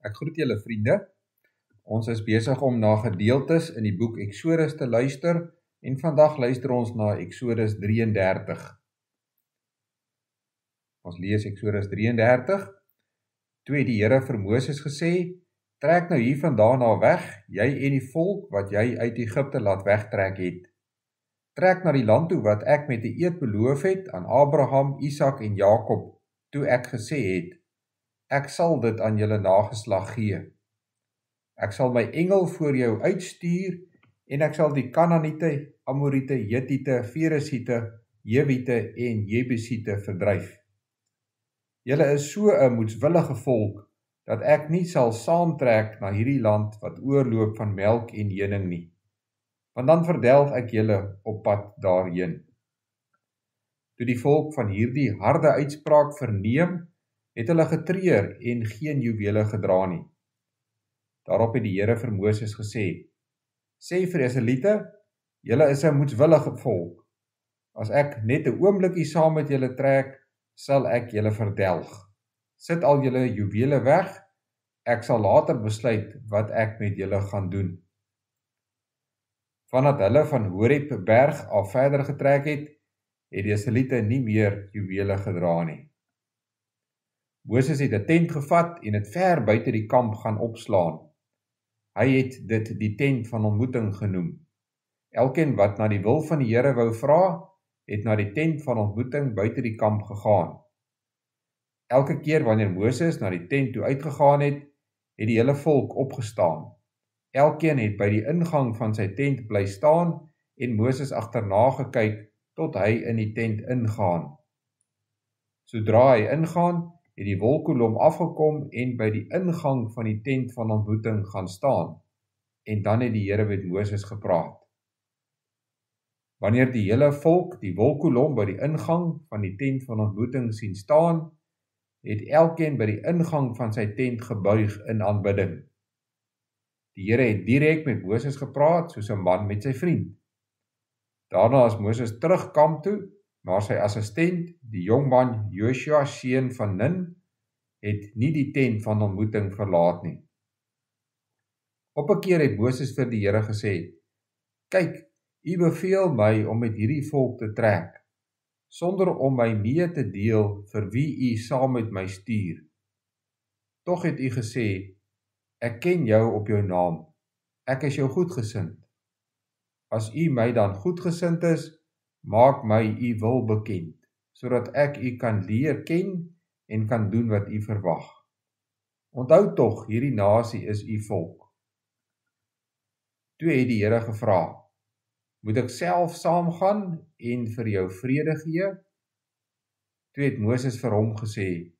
Ek groet julle vriende. Ons is besig om na gedeeltes in die boek Eksodus te luister en vandag luister ons na Eksodus 33. Ons lees Eksodus 33. Toe het die Here vir Moses gesê: "Trek nou hiervandaan af weg, jy en die volk wat jy uit Egipte laat wegtrek het. Trek na die land toe wat ek met 'n eed beloof het aan Abraham, Isak en Jakob, toe ek gesê het: Ek sal dit aan julle nageslag gee. Ek sal my engel voor jou uitstuur en ek sal die Kanaaniete, Amoriete, Hittiete, Feresiete, Jewiete en Jebusiete verdryf. Julle is so 'n moedswillige volk dat ek nie sal saamtrek na hierdie land wat oorloop van melk en honing nie, want dan verdelg ek julle op pad daarheen." Toe die volk van hierdie harde uitspraak verneem, het hulle getreur en geen juwele gedra nie. Daarop het die Here vir Moses gesê: "Sê vir die Israeliete, julle is 'n moedswillige volk. As ek net 'n oombliekie saam met julle trek, sal ek julle verdelg. Sit al julle juwele weg, ek sal later besluit wat ek met julle gaan doen." Vandat hulle van Horeb berg af verder getrek het die Israeliete nie meer juwele gedra nie. Moses het 'n tent gevat en dit ver buite die kamp gaan opslaan. Hy het dit die tent van ontmoeting genoem. Elkeen wat na die wil van die Here wou vra, het na die tent van ontmoeting buite die kamp gegaan. Elke keer wanneer Moses na die tent toe uitgegaan het die hele volk opgestaan. Elkeen het by die ingang van sy tent bly staan en Moses agterna gekyk tot hy in die tent ingaan. Sodra hy ingaan, het die wolkkolom afgekom en by die ingang van die tent van ontmoeting gaan staan. En dan het die Here met Moses gepraat. Wanneer die hele volk die wolkkolom by die ingang van die tent van ontmoeting sien staan, het elkeen by die ingang van sy tent gebuig in aanbidding. Die Here het direk met Moses gepraat soos 'n man met sy vriend. Daarna is Moses terug kamp toe, maar sy assistent, die jongman Joshua seun van Nun, het nie die tent van ontmoeting verlaat nie. Op 'n keer het Moses vir die Here gesê: "Kyk, U beveel my om met hierdie volk te trek, sonder om my mee te deel vir wie U saam met my stuur. Tog het U gesê: Ek ken jou op jou naam, ek is jou goedgesind. As U my dan goedgesind is, maak my U wil bekend, sodat ek U kan leer ken en kan doen wat U verwag. Onthou tog, hierdie nasie is U volk." Toe het die Here gevra: "Moet ek self saamgaan en vir jou vrede gee?" Toe het Moses vir hom gesê: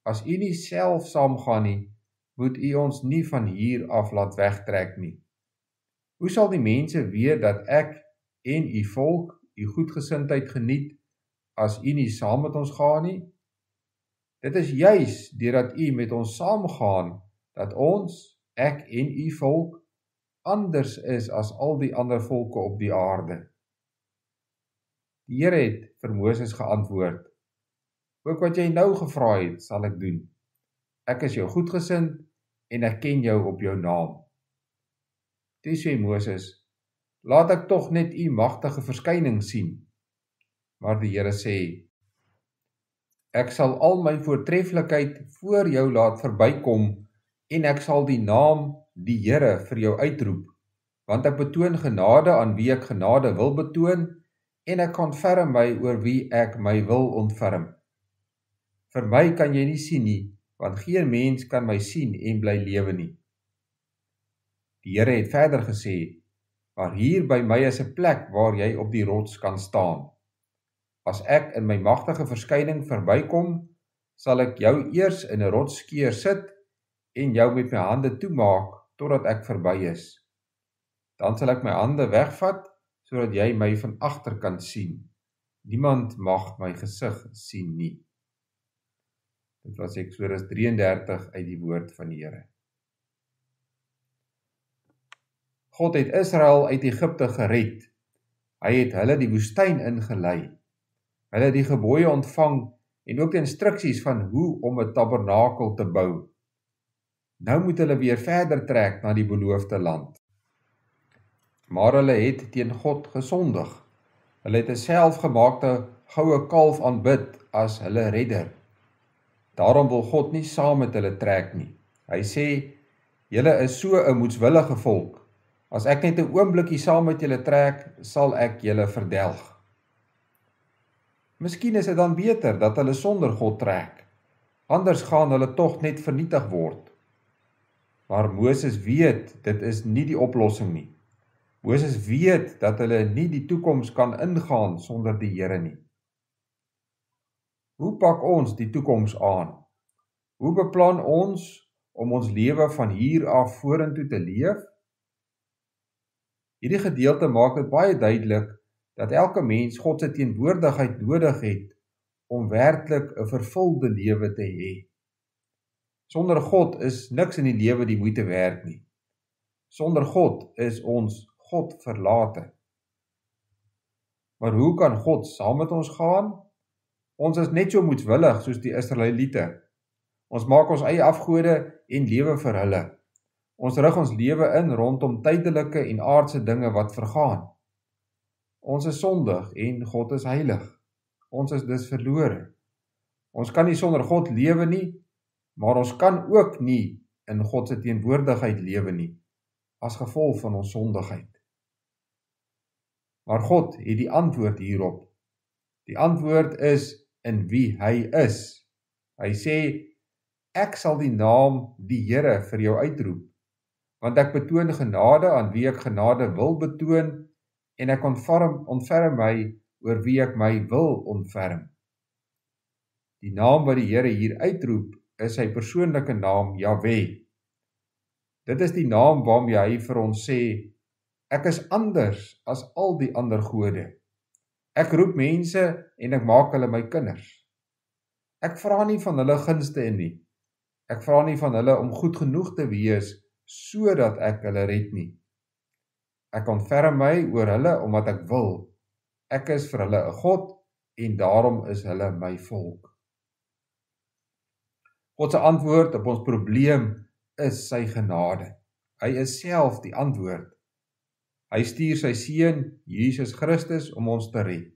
"As U nie self saamgaan nie, moet U ons nie van hier af laat wegtrek nie. Hoe sal die mense weet dat ek en U volk U goedgesindheid geniet, as U nie saam met ons gaan nie? Dit is juis deurdat U met ons saamgaan, dat ons, ek en U volk, anders is as al die ander volke op die aarde." Die Here het vir Moses geantwoord: "Ook wat jy nou gevra het, sal ek doen. Ek is jou goedgesind en ek ken jou op jou naam." Toe sê Moses: "Laat ek tog net U magtige verskyning sien." Maar die Here sê: "Ek sal al my voortreffelikheid voor jou laat verbykom en ek sal die naam, die Here, vir jou uitroep, want ek betoon genade aan wie ek genade wil betoon en ek ontferm my oor wie ek my wil ontferm. Vir my kan jy nie sien nie, want geen mens kan my sien en bly lewe nie." Die Here het verder gesê: "Maar hier by my is 'n plek waar jy op die rots kan staan. As ek in my magtige verskyning verbykom, sal ek jou eers in 'n rotsskeer sit en jou met my hande toemaak totdat ek verby is. Dan sal ek my hande wegvat, sodat jy my van agter kan sien. Niemand mag my gesig sien nie." Dit was Eksodus 33 uit die woord van die Here. God het Israel uit Egipte gered. Hy het hulle die woestyn ingelei. Hulle het die gebooie ontvang en ook die instruksies van hoe om 'n tabernakel te bou. Nou moet hulle weer verder trek na die beloofde land. Maar hulle het teen God gesondig. Hulle het 'n selfgemaakte goue kalf aanbid as hulle redder. Daarom wil God nie saam met hulle trek nie. Hy sê, julle is so 'n moedswillige volk. As ek net 'n oombliekie saam met julle trek, sal ek julle verdelg. Miskien is dit dan beter dat hulle sonder God trek. Anders gaan hulle tog net vernietig word. Maar Moses weet, dit is nie die oplossing nie. Moses weet dat hulle nie die toekoms kan ingaan sonder die Here nie. Hoe pak ons die toekoms aan? Hoe beplan ons om ons lewe van hier af vorentoe te leef? Hierdie gedeelte maak dit baie duidelik dat elke mens God se teenwoordigheid nodig het om werklik 'n vervulde lewe te hê. Sonder God is niks in die lewe die moeite werd nie. Sonder God is ons God verlate. Maar hoe kan God saam met ons gaan? Ons is net so moedswillig soos die Israeliete. Ons maak ons eie afgode en lewe vir hulle. Ons rig ons lewe in rondom tydelike en aardse dinge wat vergaan. Ons is sondig en God is heilig. Ons is dus verlore. Ons kan nie sonder God lewe nie, maar ons kan ook nie in God se teenwoordigheid lewe nie, as gevolg van ons sondigheid. Maar God het die antwoord hierop. Die antwoord is in wie hy is. Hy sê, ek sal die naam die Here vir jou uitroep, want ek betoon genade aan wie ek genade wil betoon, en ek ontferm my oor wie ek my wil ontferm. Die naam wat die Here hier uitroep, is sy persoonlike naam, Jahwe. Dit is die naam waarmee hy vir ons sê, ek is anders as al die ander gode. Ek roep mense en ek maak hulle my kinders. Ek vra nie van hulle gunste in nie. Ek vra nie van hulle om goed genoeg te wees, sodat ek hulle red nie. Ek ontferm my oor hulle omdat ek wil. Ek is vir hulle 'n God en daarom is hulle my volk. God se antwoord op ons probleem is sy genade. Hy is self die antwoord. Hy stuur sy seun, Jesus Christus, om ons te red.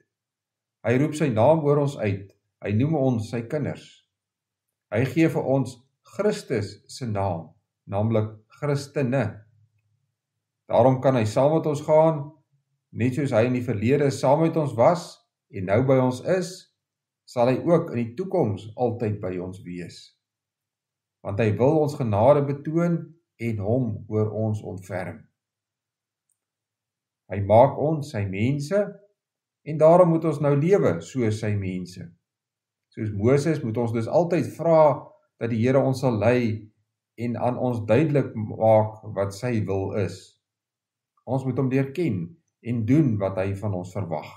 Hy roep sy naam oor ons uit. Hy noem ons sy kinders. Hy gee vir ons Christus se naam, naamlik Christene. Daarom kan hy saam met ons gaan, net soos hy in die verlede saam met ons was en nou by ons is, sal hy ook in die toekoms altyd by ons wees. Want hy wil ons genade betoon en hom oor ons ontferm. Hy maak ons sy mense en daarom moet ons nou lewe soos sy mense. Soos Moses moet ons dus altyd vra dat die Here ons sal lei en aan ons duidelik maak wat sy wil is. Ons moet hom leer ken en doen wat hy van ons verwag.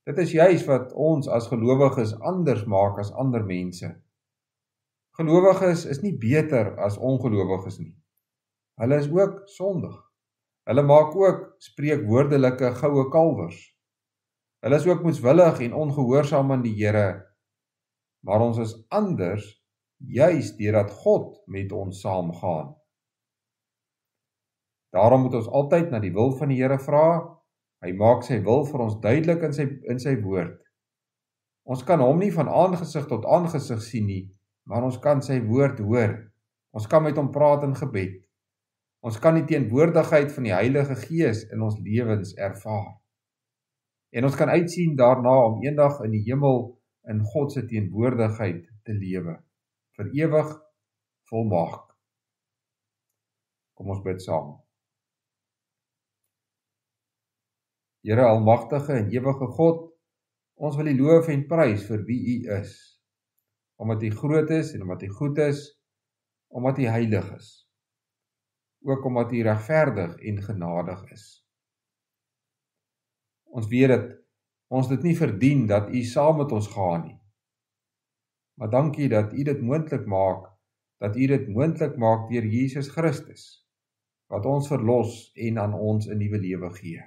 Dit is juis wat ons as gelowiges anders maak as ander mense. Gelowiges is nie beter as ongelowiges nie. Hulle is ook sondig. Hulle maak ook spreekwoordelike goue kalwers. Hulle is ook moedswillig en ongehoorsaam aan die Here, maar ons is anders, juis deurdat God met ons saamgaan. Daarom moet ons altyd na die wil van die Here vra. Hy maak sy wil vir ons duidelik in sy woord. Ons kan hom nie van aangesig tot aangesig sien nie, maar ons kan sy woord hoor. Ons kan met hom praat in gebed. Ons kan die teenwoordigheid van die Heilige Gees in ons lewens ervaar. En ons kan uitsien daarna om eendag in die hemel in God se teenwoordigheid te lewe, vir ewig volmaak. Kom ons bid saam. Here almagtige en ewige God, ons wil U loof en prys vir wie U is, omdat U groot is en omdat U goed is, omdat U heilig is, ook omdat U regverdig en genadig is. Ons weet dat ons dit nie verdien dat U saam met ons gaan nie, maar dankie dat U dit moontlik maak, deur Jesus Christus, wat ons verlos en aan ons 'n nuwe lewe gee.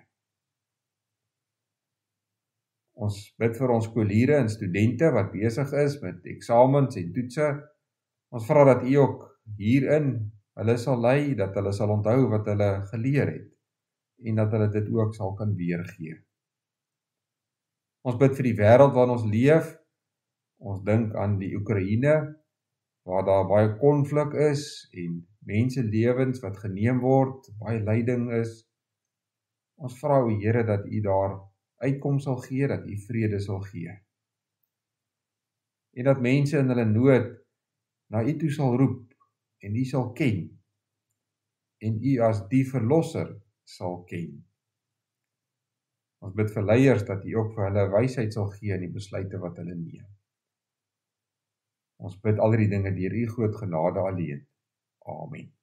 Ons bid vir ons skooliere en studente wat besig is met eksamens en toetse, Ons vra dat U ook hierin hulle sal lei, dat hulle sal onthou wat hulle geleer het, en dat hulle dit ook sal kan weergee. Ons bid vir die wêreld waarin ons leef. Ons dink aan die Oekraïne, waar daar baie konflik is, en menselewens wat geneem word, baie lyding is. Ons vra U Here dat U daar uitkom sal gee, dat U vrede sal gee. En dat mense in hulle nood na U toe sal roep, en U sal ken, en U as die verlosser sal ken. Ons bid vir leiers dat U ook vir hulle wysheid sal gee in die besluite wat hulle neem. Ons bid al die dinge deur U groot genade alleen. Amen.